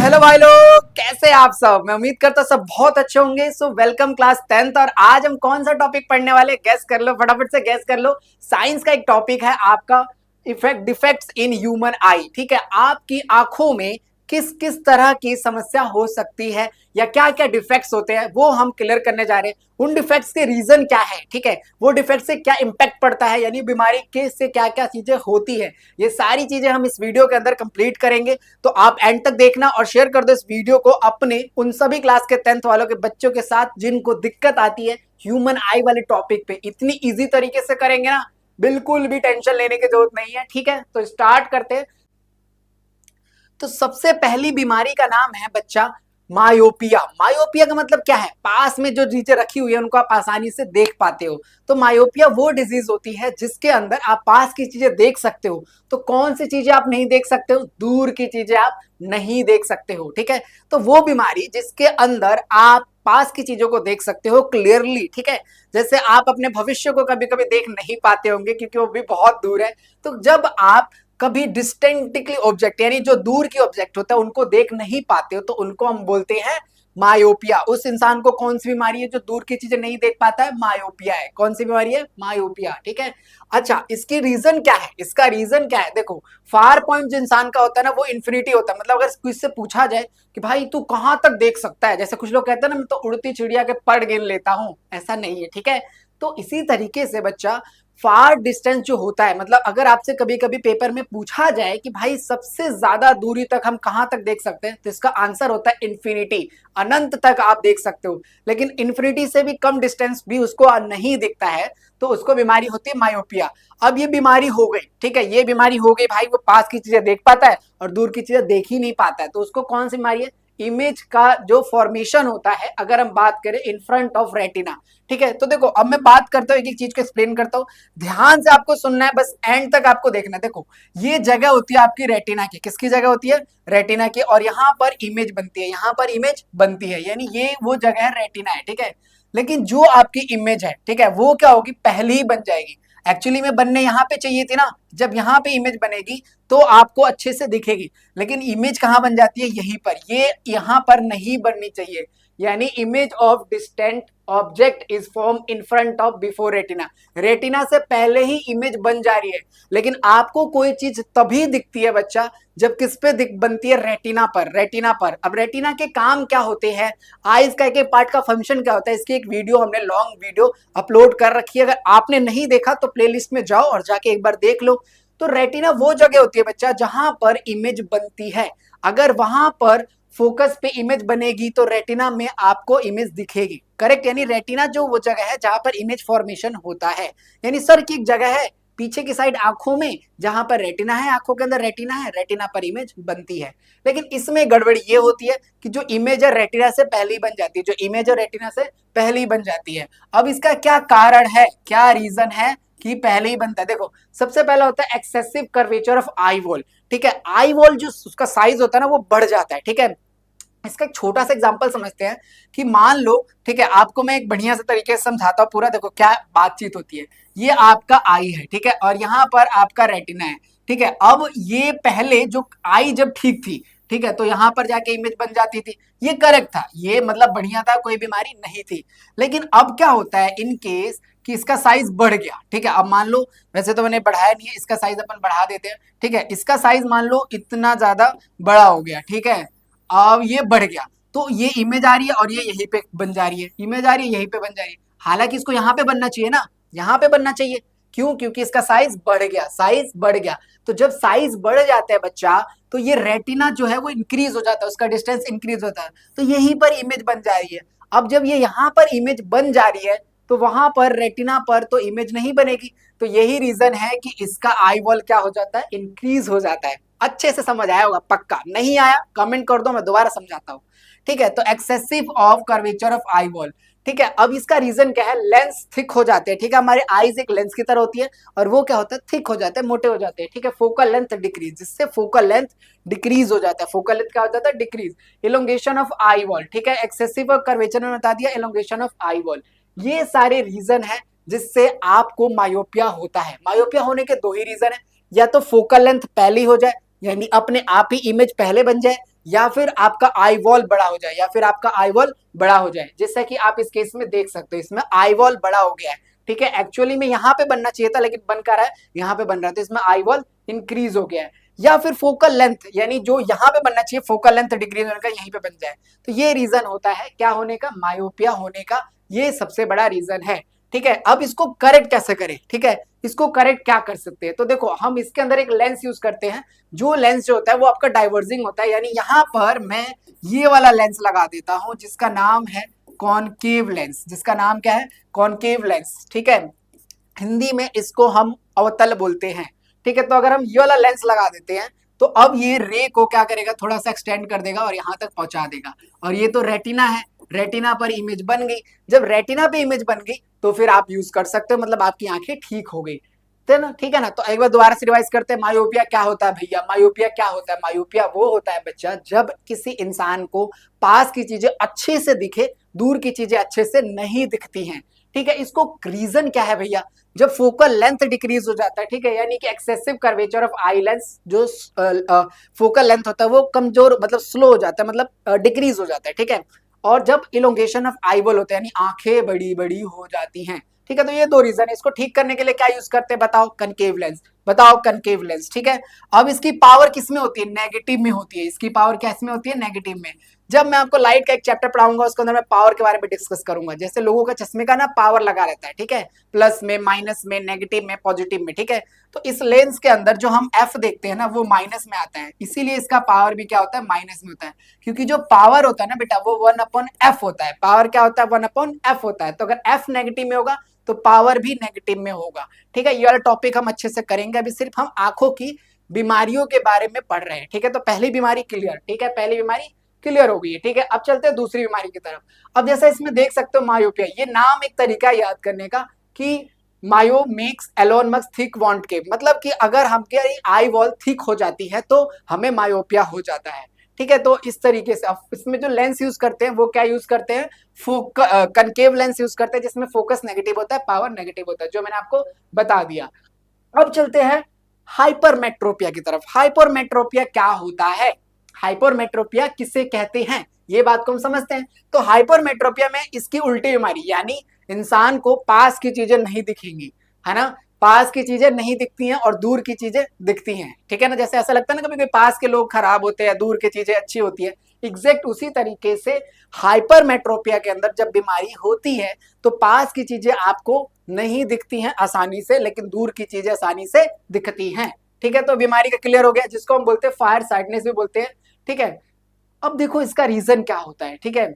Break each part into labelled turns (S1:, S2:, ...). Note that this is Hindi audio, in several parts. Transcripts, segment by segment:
S1: हेलो भाई लोग, कैसे आप सब। मैं उम्मीद करता हूँ सब बहुत अच्छे होंगे। So welcome class 10th। और आज हम कौन सा टॉपिक पढ़ने वाले, गैस कर लो, फटाफट से गैस कर लो। साइंस का एक टॉपिक है आपका, इफेक्ट डिफेक्ट्स इन ह्यूमन आई। ठीक है, आपकी आंखों में किस किस तरह की समस्या हो सकती है या क्या क्या डिफेक्ट्स होते हैं वो हम क्लियर करने जा रहे हैं। उन डिफेक्ट्स के रीजन क्या है, ठीक है, वो डिफेक्ट से क्या इंपैक्ट पड़ता है, यानी बीमारी के से क्या क्या चीजें होती है, ये सारी चीजें हम इस वीडियो के अंदर कंप्लीट करेंगे। तो आप एंड तक देखना और शेयर कर दो इस वीडियो को अपने उन सभी क्लास के 10th वालों के बच्चों के साथ जिनको दिक्कत आती है ह्यूमन आई वाले टॉपिक पे। इतनी इजी तरीके से करेंगे ना, बिल्कुल भी टेंशन लेने की जरूरत नहीं है। ठीक है, तो स्टार्ट करते हैं। तो सबसे पहली बीमारी का नाम है बच्चा मायोपिया। मायोपिया का मतलब क्या है, पास में जो चीजें रखी हुई है उनको आप आसानी से देख पाते हो। तो मायोपिया वो डिजीज होती है जिसके अंदर आप पास की चीजें देख सकते हो। तो कौन सी चीजें आप नहीं देख सकते हो, दूर की चीजें आप नहीं देख सकते हो। ठीक है, तो वो बीमारी जिसके अंदर आप पास की चीजों को देख सकते हो क्लियरली। ठीक है, जैसे आप अपने भविष्य को कभी कभी देख नहीं पाते होंगे क्योंकि वो भी बहुत दूर है। तो जब आप कभी डिस्टेंटिकली ऑब्जेक्ट यानी जो दूर की ऑब्जेक्ट होता है उनको देख नहीं पाते हो तो उनको हम बोलते हैं मायोपिया। उस इंसान को कौन सी बीमारी है जो दूर की चीजें नहीं देख पाता है, मायोपिया है। कौन सी बीमारी है, मायोपिया। ठीक है, अच्छा इसकी रीजन क्या है, इसका रीजन क्या है, देखो फार पॉइंट जो इंसान का होता है ना वो इन्फिनिटी होता है। मतलब अगर किससे पूछा जाए कि भाई तू कहां तक देख सकता है, जैसे कुछ लोग कहते हैं ना मैं तो उड़ती चिड़िया के पर गिन लेता हूं, ऐसा नहीं है। ठीक है, तो इसी तरीके से बच्चा फार डिस्टेंस जो होता है, मतलब अगर आपसे कभी कभी पेपर में पूछा जाए कि भाई सबसे ज्यादा दूरी तक हम कहां तक देख सकते हैं, तो इसका आंसर होता है इन्फिनिटी, अनंत तक आप देख सकते हो। लेकिन इन्फिनिटी से भी कम डिस्टेंस भी उसको नहीं दिखता है तो उसको बीमारी होती है मायोपिया। अब ये बीमारी हो गई, ठीक है, ये बीमारी हो गई, भाई वो पास की चीजें देख पाता है और दूर की चीजें देख ही नहीं पाता है, तो उसको कौन सी बीमारी है, इमेज का जो फॉर्मेशन होता है अगर हम बात करें इन फ्रंट ऑफ रेटिना। ठीक है, तो देखो अब मैं बात करता हूँ, एक एक चीज को एक्सप्लेन करता हूँ, ध्यान से आपको सुनना है, बस एंड तक आपको देखना है। देखो ये जगह होती है आपकी रेटिना की, किसकी जगह होती है, रेटिना की, और यहाँ पर इमेज बनती है, यहाँ पर इमेज बनती है, यानी ये वो जगह है रेटिना है। ठीक है, लेकिन जो आपकी इमेज है, ठीक है, वो क्या होगी, पहले ही बन जाएगी। एक्चुअली में बनने यहाँ पे चाहिए थी ना, जब यहाँ पे इमेज बनेगी तो आपको अच्छे से दिखेगी, लेकिन इमेज कहाँ बन जाती है, यहीं पर, ये यहाँ पर नहीं बननी चाहिए। यानी image of distant object is form in front of before retina, retina से पहले ही इमेज बन जा रही है। लेकिन आपको कोई चीज तभी दिखती है बच्चा जब किस पे दिख बनती है, रेटिना पर, रेटिना पर। अब रेटिना के काम क्या होते हैं, आईज का एक पार्ट का फंक्शन क्या होता है, इसकी एक वीडियो हमने लॉन्ग वीडियो अपलोड कर रखी है, अगर आपने नहीं देखा तो प्लेलिस्ट में जाओ और जाके एक बार देख लो। तो रेटिना वो जगह होती है बच्चा जहां पर इमेज बनती है, अगर वहां पर फोकस पे इमेज बनेगी तो रेटिना में आपको इमेज दिखेगी। करेक्ट, यानी रेटिना जो वो जगह है जहां पर इमेज फॉर्मेशन होता है, यानी सर की एक जगह है पीछे की साइड आंखों में जहां पर रेटिना है, आंखों के अंदर रेटिना है, रेटिना पर इमेज बनती है। लेकिन इसमें गड़बड़ी ये होती है कि जो इमेज है रेटिना से पहले ही बन जाती है, जो इमेज है रेटिना से पहले ही बन जाती है। अब इसका क्या कारण है, क्या रीजन है कि पहले ही बनता है, देखो सबसे पहला होता है excessive curvature of eye wall. ठीक है, आई वॉल जो उसका साइज होता है ना वो बढ़ जाता है। ठीक है, इसका एक छोटा सा एग्जांपल समझते हैं कि मान लो, ठीक है, आपको मैं एक बढ़िया से तरीके से समझाता हूँ पूरा, देखो क्या बातचीत होती है। ये आपका आई है, ठीक है, और यहाँ पर आपका रेटिना है। ठीक है, अब ये पहले जो आई जब ठीक थी, ठीक है, तो यहाँ पर जाके इमेज बन जाती थी, ये करेक्ट था, ये मतलब बढ़िया था, कोई बीमारी नहीं थी। लेकिन अब क्या होता है इन केस कि इसका साइज बढ़ गया। ठीक है, अब मान लो, वैसे तो मैंने बढ़ाया नहीं है, इसका साइज अपन बढ़ा देते हैं। ठीक है, इसका साइज मान लो इतना ज्यादा बड़ा हो गया। ठीक है, अब ये बढ़ गया तो ये इमेज आ रही है और ये यहीं पे बन जा रही है, इमेज आ रही है यहीं पे बन जा रही है। हालांकि इसको यहाँ पे बनना चाहिए ना, यहाँ पे बनना चाहिए, क्यों, क्योंकि इसका साइज बढ़ गया, साइज बढ़ गया। तो जब साइज बढ़ जाता है बच्चा तो ये रेटिना जो है वो इंक्रीज हो जाता है, उसका डिस्टेंस इंक्रीज होता है, तो यहीं पर इमेज बन जा रही है। अब जब ये यहाँ पर इमेज बन जा रही है तो वहां पर रेटिना पर तो इमेज नहीं बनेगी। तो यही रीजन है कि इसका आई वॉल क्या हो जाता है, इंक्रीज हो जाता है। अच्छे से समझ आया होगा, पक्का नहीं आया कमेंट कर दो, मैं दोबारा समझाता हूँ। ठीक है, तो excessive of curvature of eye wall. ठीक है, अब इसका रीजन क्या है, लेंस थिक हो जाते हैं। ठीक है, हमारे आईज एक लेंस की तरह होती है और वो क्या होता है, थिक हो जाते हैं, मोटे हो जाते हैं। ठीक है, फोकल लेंथ डिक्रीज, जिससे फोकल लेंथ डिक्रीज हो जाता है, फोकल लेंथ क्या हो जाता है, decrease. Elongation of eye wall, ठीक है, एक्सेसिव कर्वेचर में बता दिया, इलोंगेशन ऑफ आई वॉल, ये सारे रीजन है जिससे आपको मायोपिया होता है। मायोपिया होने के दो ही रीजन है, या तो फोकल लेंथ पहली हो जाए यानी अपने आप ही इमेज पहले बन जाए, या फिर आपका आई वॉल बड़ा हो जाए, या फिर आपका आई वॉल बड़ा हो जाए। जैसा कि आप इस केस में देख सकते हो, इसमें आई वॉल बड़ा हो गया है, ठीक है। एक्चुअली में यहाँ पे बनना चाहिए था, लेकिन बन कर रहा है यहाँ पे बन रहा है, तो इसमें आई वॉल इंक्रीज हो गया है। या फिर फोकल लेंथ, यानी जो यहाँ पे बनना चाहिए फोकल लेंथ डिक्रीज होने का, यहीं पे बन जाए। तो ये रीजन होता है क्या होने का, मायोपिया होने का, ये सबसे बड़ा रीजन है, ठीक है। अब इसको करेक्ट कैसे करें, ठीक है, इसको करेक्ट क्या कर सकते हैं, तो देखो हम इसके अंदर एक लेंस यूज करते हैं। जो लेंस जो होता है वो आपका डाइवर्जिंग होता है, यानी यहाँ पर मैं ये वाला लेंस लगा देता हूं जिसका नाम है कॉनकेव लेंस। जिसका नाम क्या है, कॉनकेव लेंस, ठीक है। हिंदी में इसको हम अवतल बोलते हैं, ठीक है। तो अगर हम ये वाला लेंस लगा देते हैं तो अब ये रे को क्या करेगा, थोड़ा सा एक्सटेंड कर देगा और यहाँ तक पहुंचा देगा। और ये तो रेटिना है, रेटिना पर इमेज बन गई। जब रेटिना पे इमेज बन गई तो फिर आप यूज कर सकते हो, मतलब आपकी आंखें ठीक हो गई, तो ना, ठीक है ना। तो एक बार दोबारा से रिवाइज करते हैं, मायोपिया क्या होता है भैया, मायोपिया क्या होता है। मायोपिया वो होता है बच्चा जब किसी इंसान को पास की चीजें अच्छे से दिखे, दूर की चीजें अच्छे से नहीं दिखती हैं, ठीक है। इसको रीजन क्या है भैया, जब फोकल लेंथ डिक्रीज हो जाता है, ठीक है, यानी कि excessive curvature of eye lens, जो फोकल लेंथ होता है वो कमजोर, मतलब स्लो हो जाता है, मतलब डिक्रीज हो जाता है, ठीक है। और जब इलोंगेशन ऑफ आईबॉल होता है, यानी आंखें बड़ी बड़ी हो जाती हैं, ठीक है। तो ये दो रीजन है। इसको ठीक करने के लिए क्या यूज करते हैं बताओ, कनकेव लेंस, बताओ कनकेव लेंस, ठीक है। अब इसकी पावर किस में होती है, नेगेटिव में होती है। इसकी पावर किस में होती है, नेगेटिव में। जब मैं आपको लाइट का एक चैप्टर पढ़ाऊंगा उसके अंदर मैं पावर के बारे में डिस्कस करूंगा। जैसे लोगों का चश्मे का ना पावर लगा रहता है, ठीक है, प्लस में, माइनस में, नेगेटिव में, पॉजिटिव में, ठीक है। तो इस लेंस के अंदर जो हम एफ देखते हैं ना वो माइनस में आता है, इसीलिए इसका पावर भी क्या होता है, माइनस में होता है। क्योंकि जो पावर होता है ना बेटा वो 1/f होता है। पावर क्या होता है, 1/f होता है। तो अगर एफ नेगेटिव में होगा तो पावर भी नेगेटिव में होगा, ठीक है। ये वाला टॉपिक हम अच्छे से करेंगे। अभी सिर्फ हम आंखों की बीमारियों के बारे में पढ़ रहे हैं, ठीक है। तो पहली बीमारी क्लियर, ठीक है, पहली बीमारी क्लियर हो गई है, ठीक है। अब चलते हैं दूसरी बीमारी की तरफ। अब जैसा इसमें देख सकते हो मायोपिया, ये नाम एक तरीका है याद करने का कि मायो मेक्स एलोन मक्स थिक वॉन्ट के, मतलब कि अगर हमके आई वॉल थिक हो जाती है तो हमें मायोपिया हो जाता है, ठीक है। तो इस तरीके से अब इसमें जो लेंस यूज करते हैं वो क्या यूज करते हैं, कनकेव लेंस यूज करते हैं, जिसमें फोकस नेगेटिव होता है, पावर नेगेटिव होता है, जो मैंने आपको बता दिया। अब चलते हैं हाइपरमेट्रोपिया की तरफ। हाइपरमेट्रोपिया क्या होता है, हाइपरमेट्रोपिया किसे कहते हैं, ये बात को हम समझते हैं। तो हाइपरमेट्रोपिया में इसकी उल्टी बीमारी, यानी इंसान को पास की चीजें नहीं दिखेंगी, है ना, पास की चीजें नहीं दिखती हैं और दूर की चीजें दिखती हैं, ठीक है ना। जैसे ऐसा लगता है ना कभी कभी पास के लोग खराब होते हैं, दूर की चीजें अच्छी होती है, एग्जैक्ट उसी तरीके से हाइपरमेट्रोपिया के अंदर जब बीमारी होती है तो पास की चीजें आपको नहीं दिखती हैं आसानी से, लेकिन दूर की चीजें आसानी से दिखती हैं, ठीक है। तो बीमारी का क्लियर हो गया, जिसको हम बोलते हैं फायर साइटनेस भी बोलते हैं, ठीक है। अब देखो इसका रीजन क्या होता है, ठीक है।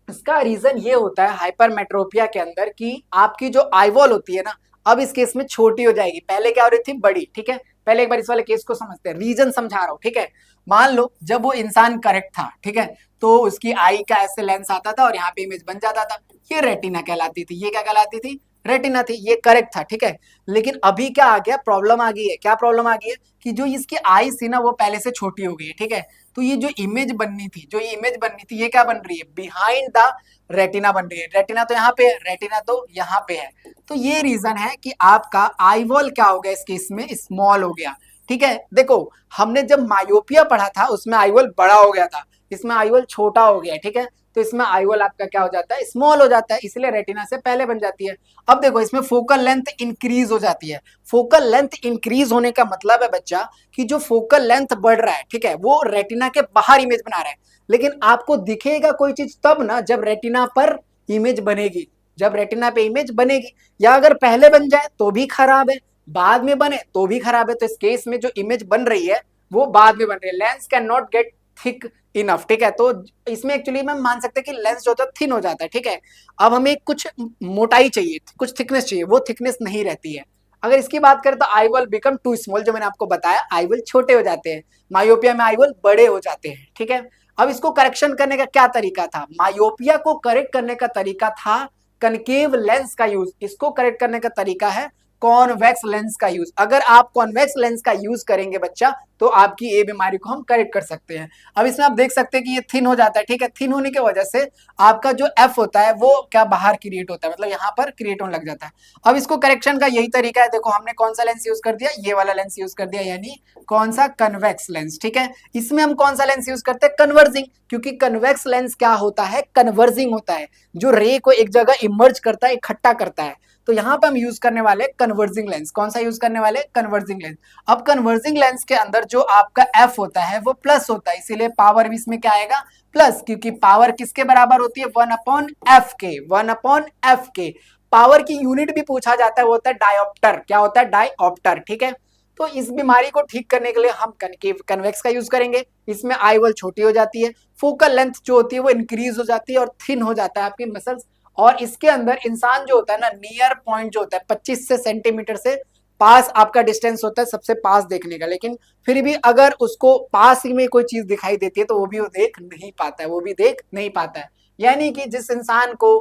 S1: इसका रीजन ये होता है हाइपरमेट्रोपिया के अंदर कि आपकी जो आईवॉल होती है ना, अब इस केस में छोटी हो जाएगी, पहले क्या हो रही थी, बड़ी, ठीक है। पहले एक बार इस वाले केस को समझते हैं, रीजन समझा रहा हूं, ठीक है। मान लो जब वो इंसान करेक्ट था, ठीक है, तो उसकी आई का ऐसे लेंस आता था और यहाँ पे इमेज बन जाता था, ये रेटिना कहलाती थी। ये क्या कहलाती थी, रेटिना थी, ये करेक्ट था, ठीक है। लेकिन अभी क्या आ गया, प्रॉब्लम आ गई है। क्या प्रॉब्लम आ गई है कि जो इसकी आई थी ना वो पहले से छोटी हो गई है, ठीक है। तो ये जो इमेज बननी थी, जो ये इमेज बननी थी, ये क्या बन रही है, बिहाइंड द रेटिना बन रही है। रेटिना तो यहाँ पे है, रेटिना तो यहाँ पे है। तो ये रीजन है कि आपका आईवॉल क्या हो गया, इस केस में स्मॉल हो गया, ठीक है। देखो हमने जब मायोपिया पढ़ा था उसमें आईवॉल बड़ा हो गया था, इसमें आईवॉल छोटा हो गया, ठीक है। तो इसमें आईवॉल आपका क्या हो जाता है, स्मॉल हो जाता है, इसलिए रेटिना से पहले बन जाती है। अब देखो इसमें फोकल लेंथ इंक्रीज हो जाती है। फोकल लेंथ इंक्रीज होने का मतलब है बच्चा कि जो फोकल लेंथ बढ़ रहा है, ठीक है, वो रेटिना के बाहर इमेज बना रहा है। लेकिन आपको दिखेगा कोई चीज तब ना जब रेटिना पर इमेज बनेगी, जब रेटिना पे इमेज बनेगी। या अगर पहले बन जाए तो भी खराब है, बाद में बने तो भी खराब है। तो इस केस में जो इमेज बन रही है वो बाद में बन रही है। Lens can not gate thick enough, ठीक है। तो इसमें एक्चुअली में मान सकते हैं कि लेंस जो होता है थिन हो जाता है, ठीक है। अब हमें कुछ मोटाई चाहिए, कुछ थिकनेस चाहिए, वो थिकनेस नहीं रहती है। अगर इसकी बात करें तो I will become too small, जो मैंने आपको बताया, आई विल छोटे हो जाते हैं। मायोपिया में आई विल बड़े हो जाते हैं, ठीक है। अब इसको करेक्शन करने का क्या तरीका था, मायोपिया को करेक्ट करने का तरीका था कनकेव लेंस का यूज। इसको करेक्ट करने का तरीका है कॉन्वेक्स लेंस का यूज। अगर आप कॉन्वेक्स लेंस का यूज करेंगे बच्चा, तो आपकी ये बीमारी को हम करेक्ट कर सकते हैं। अब इसमें आप देख सकते हैं कि ये थिन हो जाता है, ठीक है। थिन होने की वजह से आपका जो एफ होता है वो क्या बाहर क्रिएट होता है, मतलब यहाँ पर क्रिएट होने लग जाता है। अब इसको करेक्शन का यही तरीका है। देखो हमने कौन सा लेंस यूज कर दिया, ये वाला लेंस यूज कर दिया, यानी कौन सा, कन्वेक्स लेंस, ठीक है। इसमें हम कौन सा लेंस यूज करते हैं, कन्वर्जिंग, क्योंकि कन्वेक्स लेंस क्या होता है, कन्वर्जिंग होता है, जो रे को एक जगह इमर्ज करता है, इकट्ठा करता है। तो यहाँ पे हम यूज करने वाले कन्वर्जिंग लेंस। कौन सा यूज करने वाले, कन्वर्जिंग लेंस। अब कन्वर्जिंग लेंस के अंदर जो आपका एफ होता है वो प्लस होता है, इसीलिए पावर भी इसमें क्या आएगा, प्लस, क्योंकि पावर किसके बराबर होती है, 1/f के, 1/f के। पावर की यूनिट भी पूछा जाता है, वो होता है डायोप्टर। क्या होता है, डायोप्टर, ठीक है। तो इस बीमारी को ठीक करने के लिए हम कनकेव कन्वेक्स का यूज करेंगे। इसमें आई वॉल छोटी हो जाती है, फोकल लेंथ जो होती है वो इंक्रीज हो जाती है और थिन हो जाता है आपकी मसल्स। और इसके अंदर इंसान जो होता है ना, नियर पॉइंट जो होता है 25 से सेंटीमीटर से पास आपका डिस्टेंस होता है सबसे पास देखने का, लेकिन फिर भी अगर उसको पास ही में कोई चीज दिखाई देती है तो वो भी वो देख नहीं पाता है, वो भी देख नहीं पाता है। यानी कि जिस इंसान को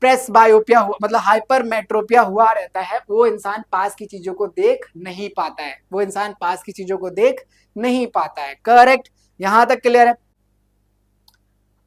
S1: प्रेस बायोपिया हुआ, मतलब हाइपरमेट्रोपिया हुआ रहता है, वो इंसान पास की चीजों को देख नहीं पाता है, वो इंसान पास की चीजों को देख नहीं पाता है। करेक्ट, यहां तक क्लियर है।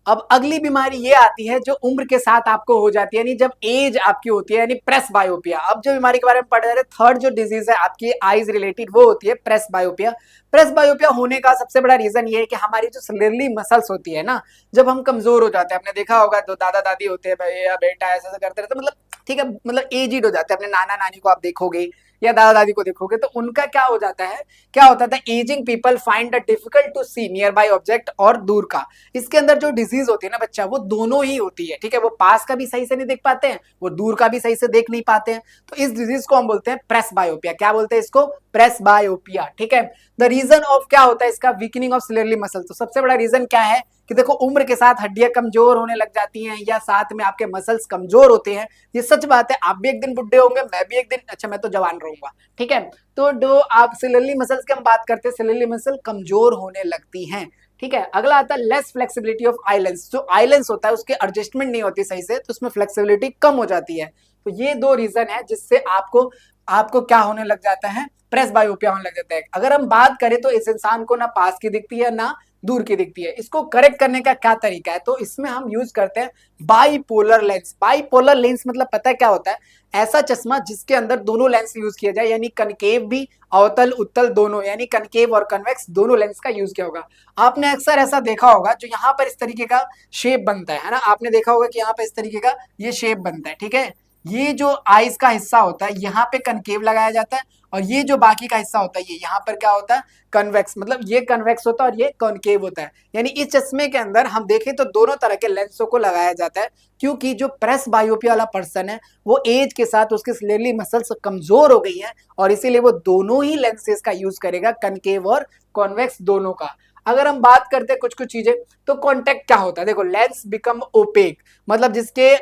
S1: अब अगली बीमारी ये आती है जो उम्र के साथ आपको हो जाती है, यानी जब एज आपकी होती है, यानी प्रेस बायोपिया। अब जो बीमारी के बारे में पढ़ रहे हैं, थर्ड जो डिजीज है आपकी आईज रिलेटेड, वो होती है प्रेस बायोपिया। प्रेस बायोपिया होने का सबसे बड़ा रीजन ये है कि हमारी जो स्लेरली मसल्स होती है ना, जब हम कमजोर हो जाते हैं, आपने देखा होगा जो दादा दादी होते हैं, भैया बेटा ऐसा ऐसा करते रहते, मतलब ठीक है, मतलब एजिड हो जाते हैं। अपने नाना नानी को आप देखोगे या दादा दादी को देखोगे तो उनका क्या हो जाता है, क्या होता था, ageing people find it difficult to see near by object और दूर का। इसके अंदर जो डिजीज होती है ना बच्चा, वो दोनों ही होती है, ठीक है। वो पास का भी सही से नहीं देख पाते हैं, वो दूर का भी सही से देख नहीं पाते हैं। तो इस डिजीज को हम बोलते हैं प्रेस बायोपिया। क्या बोलते हैं इसको, प्रेस बायोपिया, ठीक है। द रीजन ऑफ क्या होता है इसका, वीकनिंग ऑफ स्लेरली मसल। तो सबसे बड़ा रीजन क्या है कि देखो उम्र के साथ हड्डियां कमजोर होने लग जाती हैं, या साथ में आपके मसल्स कमजोर होते हैं। ये सच बात है, आप भी एक दिन बुढ़े होंगे, मैं भी एक दिन, अच्छा मैं तो जवान रहूंगा, ठीक है। तो जो आप स्लेरली मसल्स की हम बात करते हैं, स्लेरली मसल कमजोर होने लगती हैं, ठीक है। अगला आता है less flexibility of eye lens. जो आई लेंस होता है उसके एडजस्टमेंट नहीं होती सही से, तो उसमें फ्लेक्सिबिलिटी कम हो जाती है। तो ये दो रीजन है जिससे आपको आपको क्या होने लग जाता है, प्रेस बायोपिया होने लग जाता है। अगर हम बात करें तो इस इंसान को ना पास की दिखती है ना दूर की दिखती है। इसको करेक्ट करने का क्या तरीका है, तो इसमें हम यूज करते हैं बाइपोलर लेंस। बाइपोलर लेंस मतलब पता है क्या होता है, ऐसा चश्मा जिसके अंदर दोनों लेंस यूज किया जाए, यानी कनकेव भी, अवतल उत्तल दोनों, यानी कनकेव और कन्वेक्स दोनों लेंस का यूज किया होगा। आपने अक्सर ऐसा देखा होगा जो यहाँ पर इस तरीके का शेप बनता है ना, आपने देखा होगा कि यहाँ पे इस तरीके का ये शेप बनता है, ठीक है। ये जो आईज का हिस्सा होता है यहाँ पे कनकेव लगाया जाता है, और ये जो बाकी का हिस्सा होता है ये यहाँ पर क्या होता है, कन्वेक्स, मतलब ये कन्वेक्स होता है और ये कॉनकेव होता है। यानी इस चश्मे के अंदर हम देखें तो दोनों तरह के लेंसों को लगाया जाता है, क्योंकि जो प्रेस बायोपिया वाला पर्सन है वो एज के साथ उसकी स्लेरली मसल्स कमजोर हो गई है, और इसीलिए वो दोनों ही लेंसेज का यूज करेगा, कनकेव और कॉन्वेक्स दोनों का। अगर हम बात करते हैं कुछ कुछ चीजें, तो कॉन्टेक्ट क्या होता है, देखो लेंस बिकम ओपेक, मतलब जिसके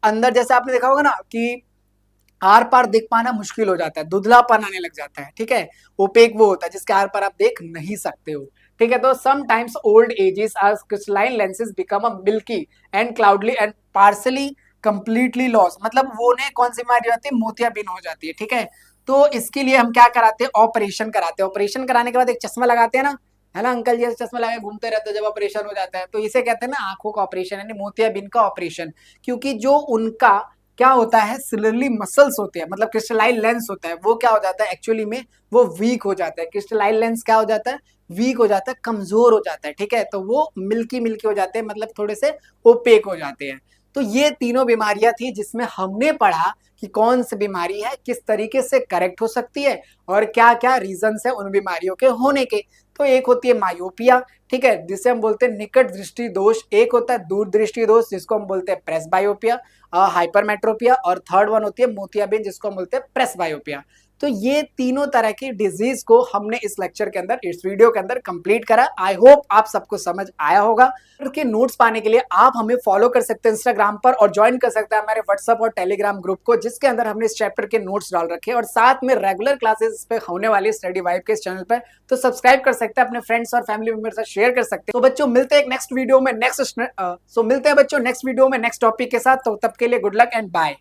S1: अंदर, जैसे आपने देखा होगा ना कि आर पार देख पाना मुश्किल हो जाता है, धुंधलापन आने लग जाता है, ठीक है। ओपेक वो होता है जिसके आर पार आप देख नहीं सकते हो, ठीक है। तो sometimes old ages are crystalline lenses become a milky and cloudy and partially completely loss, मतलब वो ने कौन सी बीमारी होती है, मोतियाबिंद हो जाती है, ठीक है। तो इसके लिए हम क्या कराते हैं, ऑपरेशन कराते हैं। ऑपरेशन कराने के बाद एक चश्मा लगाते हैं ना, है ना अंकल जी, चश्मा लगा घूमते रहते हैं जब ऑपरेशन हो जाता है, तो इसे कहते हैं ना आंखों का ऑपरेशन, यानी मोतियाबिंद का ऑपरेशन। क्योंकि जो उनका क्या होता है, सिलरली मसल्स होते हैं, मतलब क्रिस्टलाइन लेंस होता है, वो क्या हो जाता है एक्चुअली में, वो वीक हो जाता है। क्रिस्टलाइन लेंस क्या हो जाता है, वीक हो जाता है, कमजोर हो जाता है, ठीक है। तो वो मिल्की मिल्की हो जाते हैं, मतलब थोड़े से ओपेक हो जाते हैं। तो ये तीनों बीमारियां थी जिसमें हमने पढ़ा कि कौन सी बीमारी है, किस तरीके से करेक्ट हो सकती है, और क्या क्या रीजन है उन बीमारियों के होने के। तो एक होती है मायोपिया, ठीक है, जिसे हम बोलते हैं निकट दृष्टि दोष। एक होता है दूर दृष्टि दोष जिसको हम बोलते हैं प्रेस बायोपिया, हाइपरमेट्रोपिया, और थर्ड वन होती है मोतियाबिंद जिसको हम बोलते हैं प्रेस बायोपिया। तो ये तीनों तरह की डिजीज को हमने इस लेक्चर के अंदर, इस वीडियो के अंदर कंप्लीट करा। आई होप आप सबको समझ आया होगा। के नोट्स पाने के लिए आप हमें फॉलो कर सकते हैं इंस्टाग्राम पर, और ज्वाइन कर सकते हैं हमारे व्हाट्सएप और टेलीग्राम ग्रुप को, जिसके अंदर हमने इस चैप्टर के नोट्स डाल रखे हैं, और साथ में रेगुलर क्लासेस पे होने वाली स्टडी वाइब के इस चैनल पर। तो सब्सक्राइब कर सकते हैं, अपने फ्रेंड्स और फैमिली मेंबर से शेयर कर सकते हैं। तो बच्चों मिलते हैं एक नेक्स्ट वीडियो में, नेक्स्ट टॉपिक के साथ। तो तब के लिए गुड लक एंड बाय।